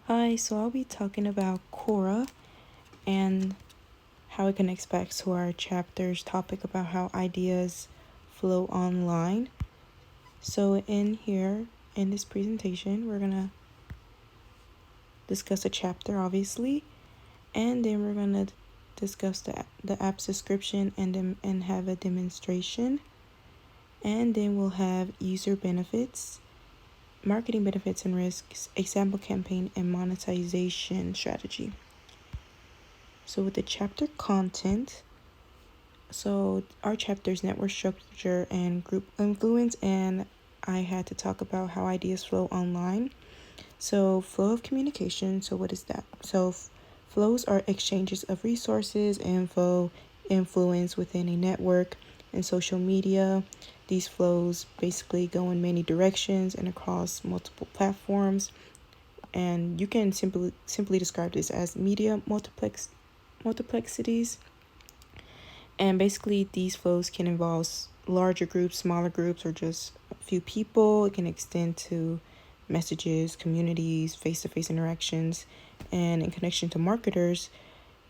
Hi, so I'll be talking about Quora and how it connects back to our chapter's topic about how ideas flow online. So in here, in this presentation, we're gonna discuss a chapter, obviously, and then we're gonna discuss the app's description and have a demonstration, and then we'll have user benefits, marketing benefits and risks, example campaign, and monetization strategy. So with the chapter content, so our chapter's network structure and group influence, and I had to talk about how ideas flow online. So flow of communication, so what is that? So flows are exchanges of resources, info, influence within a network, and social media. These flows basically go in many directions and across multiple platforms, and you can simply describe this as media multiplicities. And basically, these flows can involve larger groups, smaller groups, or just a few people. It can extend to messages, communities, face-to-face interactions. And in connection to marketers,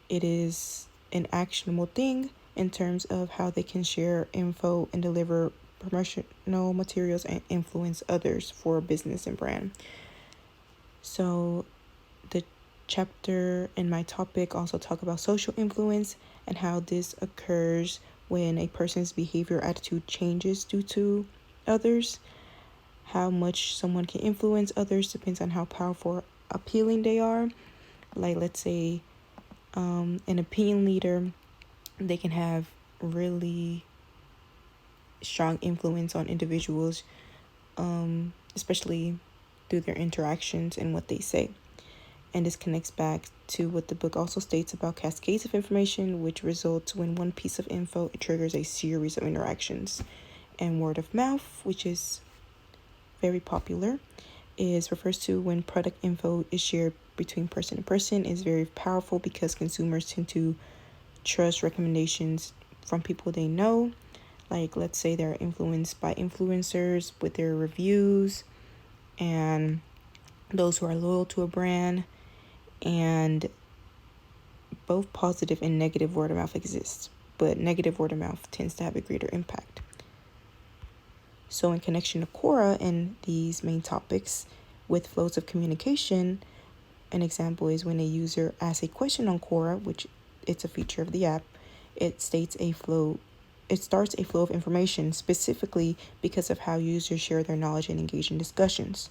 it is an actionable thing in terms of how they can share info and deliver promotional materials and influence others for business and brand. So the chapter and my topic also talk about social influence and how this occurs when a person's behavior or attitude changes due to others. How much someone can influence others depends on how powerful or appealing they are. Like, let's say an opinion leader, they can have really strong influence on individuals, especially through their interactions and what they say. And this connects back to what the book also states about cascades of information, which results when one piece of info triggers a series of interactions. And word of mouth, which is very popular, refers to when product info is shared between person to person, is very powerful because consumers tend to trust recommendations from people they know. Like, let's say they're influenced by influencers with their reviews, and those who are loyal to a brand. And both positive and negative word of mouth exist, but negative word of mouth tends to have a greater impact. So in connection to Quora and these main topics with flows of communication, an example is when a user asks a question on Quora, which it's a feature of the app, it starts a flow of information specifically because of how users share their knowledge and engage in discussions.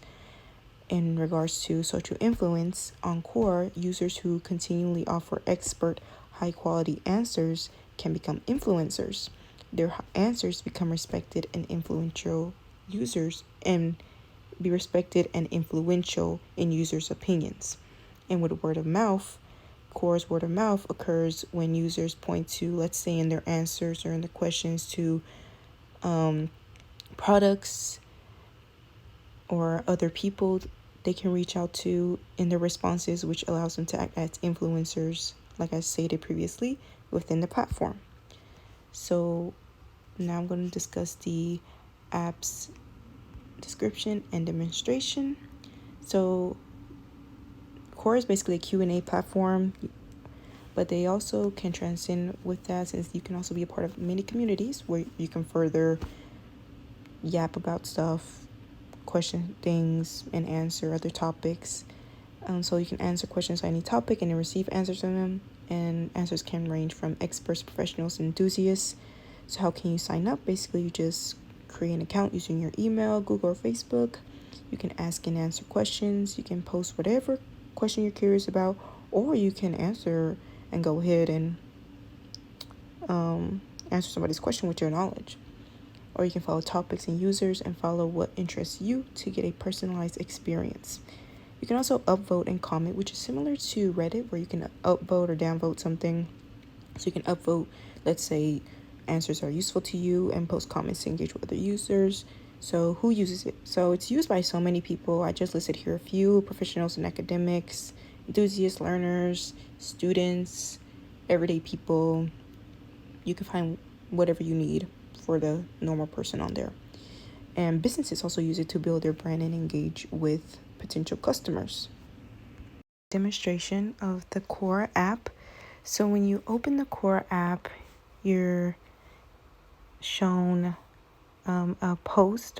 In regards to social influence on Quora, users who continually offer expert, high-quality answers can become influencers. Their answers become respected and influential users and be respected and influential in users' opinions. And with word of mouth, Quora's word of mouth occurs when users point to, let's say in their answers or in the questions, to products or other people they can reach out to in their responses, which allows them to act as influencers, like I stated previously, within the platform. So now I'm going to discuss the app's description and demonstration. So Quora is basically a Q&A platform, but they also can transcend with that, since you can also be a part of many communities where you can further yap about stuff, question things, and answer other topics. So you can answer questions on any topic and then receive answers on them. And answers can range from experts, professionals, and enthusiasts. So how can you sign up? Basically, you just create an account using your email, Google, or Facebook. You can ask and answer questions. You can post whatever question you're curious about, or you can answer and go ahead and answer somebody's question with your knowledge. Or you can follow topics and users and follow what interests you to get a personalized experience. You can also upvote and comment, which is similar to Reddit, where you can upvote or downvote something. So you can upvote, let's say, answers are useful to you, and post comments to engage with other users. So who uses it? So it's used by so many people. I just listed here a few: professionals and academics, enthusiasts, learners, students, everyday people. You can find whatever you need for the normal person on there. And businesses also use it to build their brand and engage with potential customers. Demonstration of the Quora app. So when you open the Quora app, you're shown a post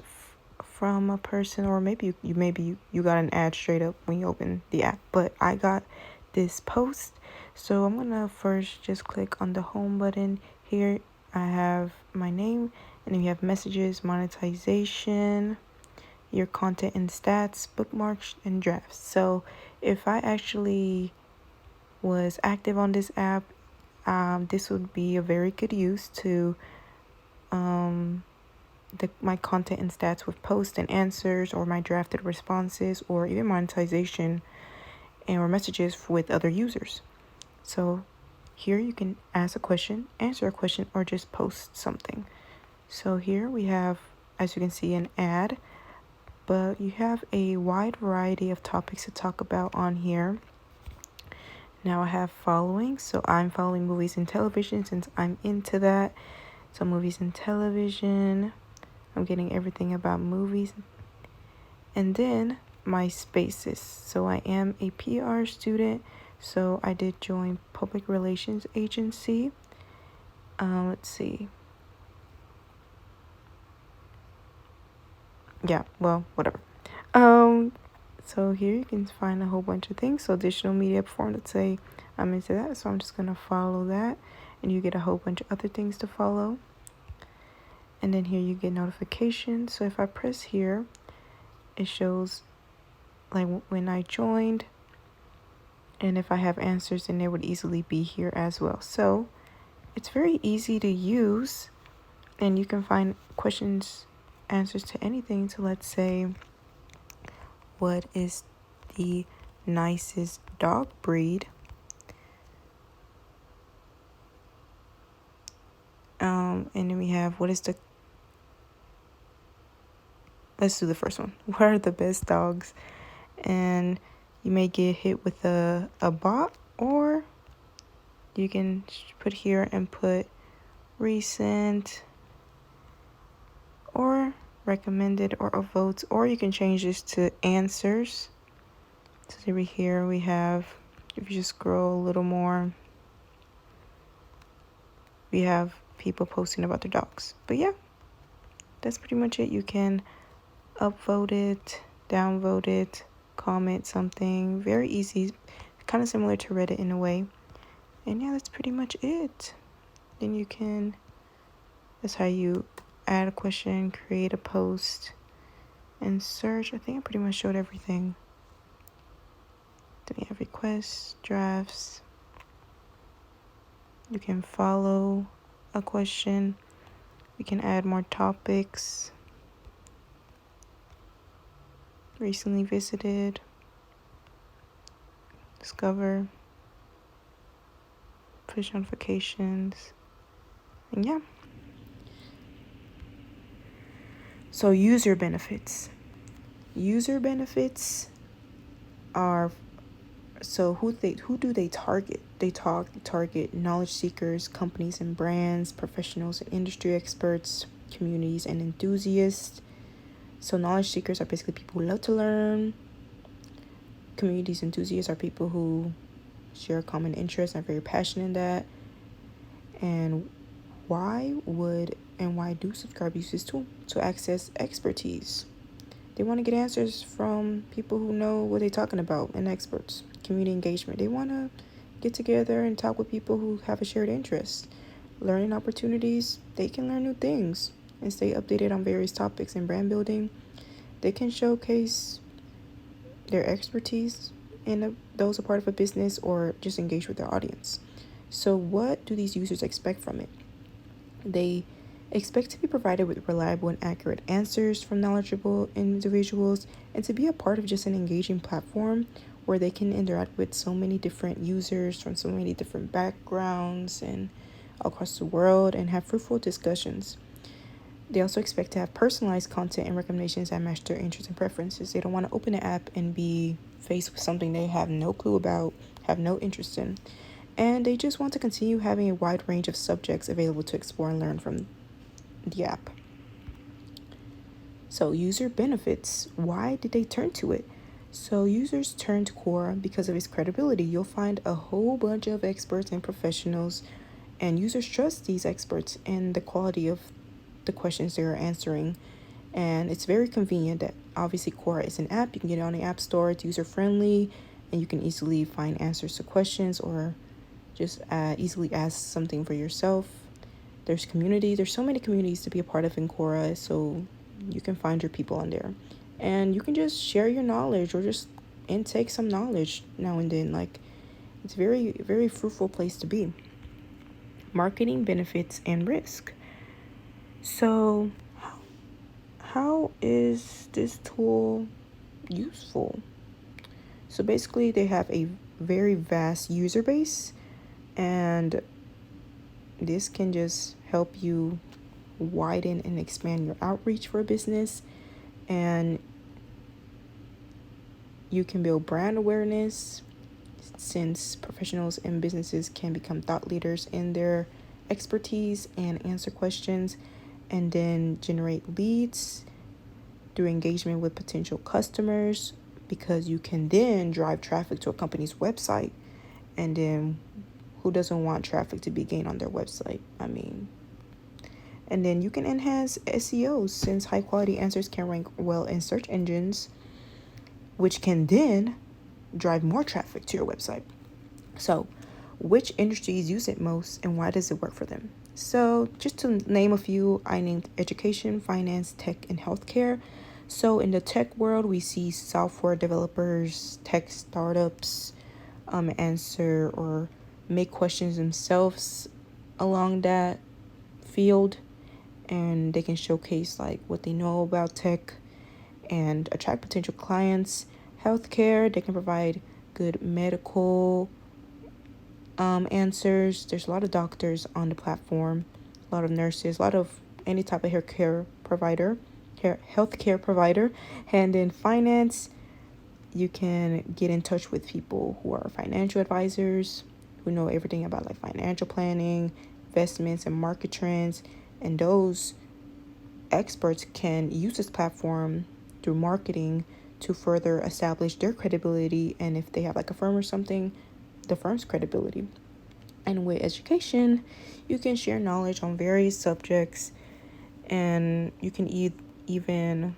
from a person, or maybe you got an ad straight up when you open the app, but I got this post. So I'm gonna first just click on the home button. Here I have my name, and then you have messages, monetization, your content and stats, bookmarks, and drafts. So if I actually was active on this app, this would be a very good use to my content and stats with posts and answers, or my drafted responses, or even monetization and or messages with other users. So here you can ask a question, answer a question, or just post something. So here we have, as you can see, an ad, but you have a wide variety of topics to talk about on here. Now I have following, so I'm following movies and television since I'm into that. So movies and television, I'm getting everything about movies. And then my spaces. So I am a PR student, so I did join public relations agency. Let's see. Yeah, well, whatever. So here you can find a whole bunch of things. So additional media platform, let's say I'm into that, so I'm just gonna follow that, and you get a whole bunch of other things to follow. And then here you get notifications. So if I press here, it shows like when I joined, and if I have answers, then they would easily be here as well. So it's very easy to use, and you can find questions, answers to anything. So let's say, what is the nicest dog breed? And then we have, let's do the first one. What are the best dogs? And you may get hit with a bot, or you can put here and put recent or recommended or votes, or you can change this to answers. So over here we have, if you just scroll a little more, we have people posting about their dogs. But yeah, that's pretty much it. You can upvote it, downvote it, comment something. Very easy, kind of similar to Reddit in a way. And yeah, that's pretty much it. Then that's how you add a question, create a post, and search. I think I pretty much showed everything. Then we have requests, drafts. You can follow a question. We can add more topics. Recently visited. Discover. Push notifications. And yeah. So user benefits. User benefits are, so who do they target? They target knowledge seekers, companies and brands, professionals and industry experts, communities and enthusiasts. So knowledge seekers are basically people who love to learn. Communities enthusiasts are people who share common interests and are very passionate in that. And why do subscribers use this tool? To access expertise. They want to get answers from people who know what they're talking about, and experts. Community engagement. They want to get together and talk with people who have a shared interest. Learning opportunities. They can learn new things and stay updated on various topics. And brand building. They can showcase their expertise in those a part of a business, or just engage with their audience. So what do these users expect from it? They expect to be provided with reliable and accurate answers from knowledgeable individuals, and to be a part of just an engaging platform where they can interact with so many different users from so many different backgrounds and across the world, and have fruitful discussions. They also expect to have personalized content and recommendations that match their interests and preferences. They don't want to open an app and be faced with something they have no clue about, have no interest in. And they just want to continue having a wide range of subjects available to explore and learn from the app. So user benefits, why did they turn to it? So users turn to Quora because of its credibility. You'll find a whole bunch of experts and professionals, and users trust these experts and the quality of the questions they're answering. And it's very convenient that obviously Quora is an app. You can get it on the App Store. It's user friendly, and you can easily find answers to questions or just easily ask something for yourself. There's community. There's so many communities to be a part of in Quora, so you can find your people on there, and you can just share your knowledge or just intake some knowledge now and then. Like, it's very fruitful place to be. Marketing benefits and risk. So how is this tool useful? So basically, they have a very vast user base, and this can just help you widen and expand your outreach for a business, and you can build brand awareness since professionals and businesses can become thought leaders in their expertise and answer questions, and then generate leads through engagement with potential customers, because you can then drive traffic to a company's website, and then who doesn't want traffic to be gained on their website? I mean, and then you can enhance SEO since high quality answers can rank well in search engines, which can then drive more traffic to your website. So, which industries use it most and why does it work for them? So, just to name a few, I named education, finance, tech, and healthcare. So, in the tech world, we see software developers, tech startups answer or make questions themselves along that field, and they can showcase like what they know about tech and attract potential clients. Healthcare, they can provide good medical answers. There's a lot of doctors on the platform, a lot of nurses, a lot of any type of healthcare provider. And in finance, you can get in touch with people who are financial advisors, who know everything about like financial planning, investments, and market trends. And those experts can use this platform through marketing to further establish their credibility, and if they have like a firm or something, the firm's credibility. And with education, you can share knowledge on various subjects, and you can even,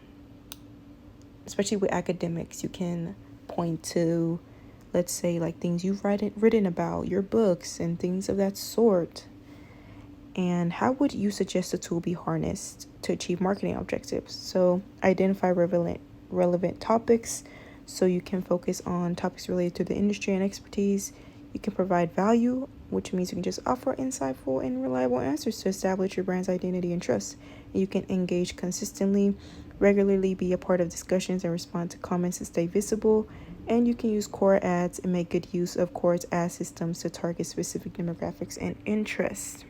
especially with academics, you can point to, let's say, like things you've written about, your books and things of that sort. And how would you suggest the tool be harnessed to achieve marketing objectives? So identify relevant topics, so you can focus on topics related to the industry and expertise. You can provide value, which means you can just offer insightful and reliable answers to establish your brand's identity and trust. And you can engage consistently, regularly be a part of discussions and respond to comments to stay visible. And you can use Quora ads and make good use of Quora's ad systems to target specific demographics and interests.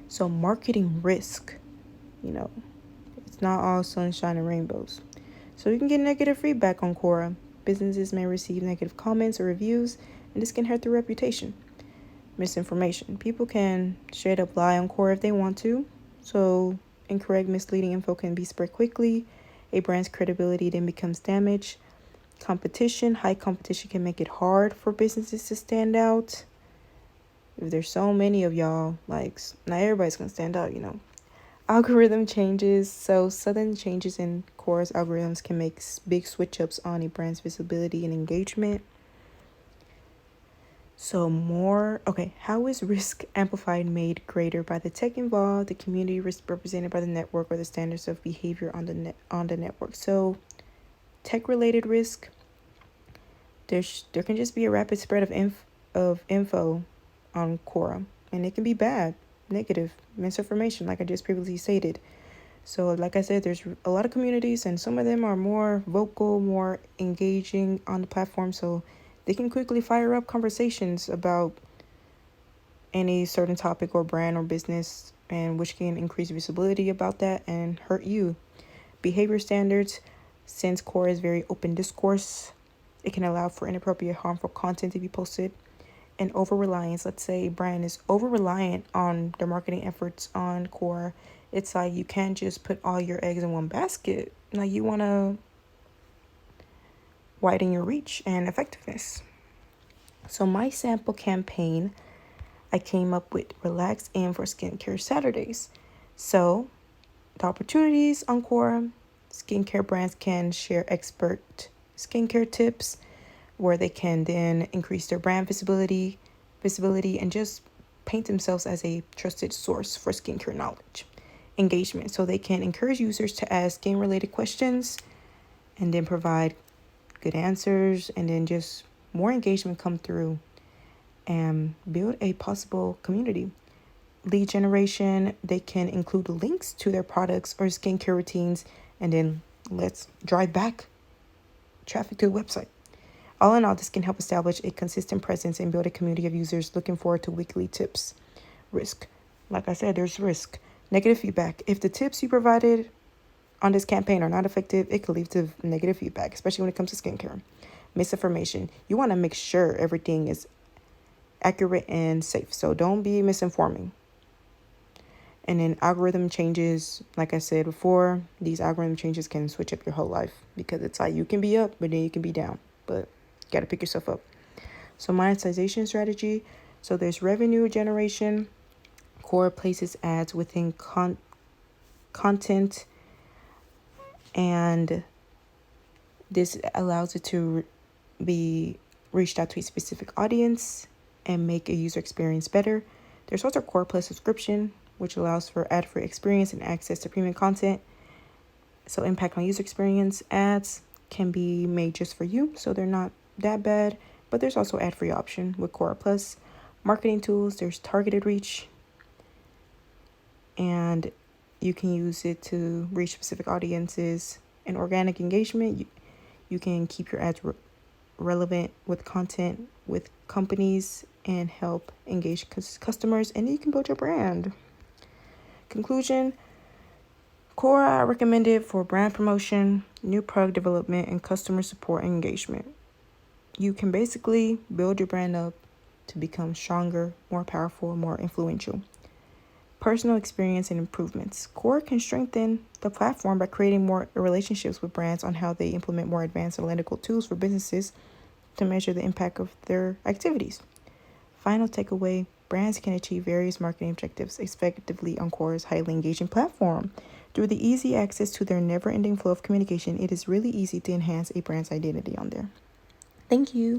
So marketing risk, it's not all sunshine and rainbows. So you can get negative feedback on Quora. Businesses may receive negative comments or reviews, and this can hurt their reputation. Misinformation. People can straight up lie on Quora if they want to. So incorrect, misleading info can be spread quickly. A brand's credibility then becomes damaged. Competition. High competition can make it hard for businesses to stand out. If there's so many of y'all, like, not everybody's gonna stand out, Algorithm changes. So sudden changes in Quora's algorithms can make big switch ups on a brand's visibility and engagement. So how is risk amplified made greater by the tech involved, the community risk represented by the network, or the standards of behavior on the network? So tech related risk, there can just be a rapid spread of info on Quora, and it can be bad, negative, misinformation, like I just previously stated. So like I said, there's a lot of communities, and some of them are more vocal, more engaging on the platform, so they can quickly fire up conversations about any certain topic or brand or business, and which can increase visibility about that and hurt you. Behavior standards, since Quora is very open discourse, it can allow for inappropriate, harmful content to be posted. And over-reliance, let's say a brand is over-reliant on their marketing efforts on Quora. It's like you can't just put all your eggs in one basket. Like, you want to widen your reach and effectiveness. So my sample campaign, I came up with Relax In for Skincare Saturdays. So the opportunities on Quora, skincare brands can share expert skincare tips where they can then increase their brand visibility, and just paint themselves as a trusted source for skincare knowledge. Engagement, so they can encourage users to ask skin-related questions and then provide good answers, and then just more engagement come through and build a possible community. Lead generation, they can include links to their products or skincare routines, and then let's drive back traffic to the website. All in all, this can help establish a consistent presence and build a community of users looking forward to weekly tips. Risk. Like I said, there's risk. Negative feedback. If the tips you provided on this campaign are not effective, it could lead to negative feedback, especially when it comes to skincare. Misinformation. You want to make sure everything is accurate and safe, so don't be misinforming. And then algorithm changes, like I said before, these algorithm changes can switch up your whole life, because it's like you can be up, but then you can be down. But you got to pick yourself up. So monetization strategy. So there's revenue generation. Quora places ads within content, and this allows it to be reached out to a specific audience and make a user experience better. There's also Quora Plus subscription, which allows for ad-free experience and access to premium content. So impact on user experience. Ads can be made just for you, so they're not that bad. But there's also ad-free option with Quora Plus. Marketing tools, there's targeted reach, and you can use it to reach specific audiences. And organic engagement, you can keep your ads relevant with content with companies and help engage customers, and you can build your brand. Conclusion, Quora, I recommend it for brand promotion, new product development, and customer support and engagement. You can basically build your brand up to become stronger, more powerful, more influential. Personal experience and improvements. Quora can strengthen the platform by creating more relationships with brands on how they implement more advanced analytical tools for businesses to measure the impact of their activities. Final takeaway, brands can achieve various marketing objectives effectively on Quora's highly engaging platform. Through the easy access to their never-ending flow of communication, it is really easy to enhance a brand's identity on there. Thank you.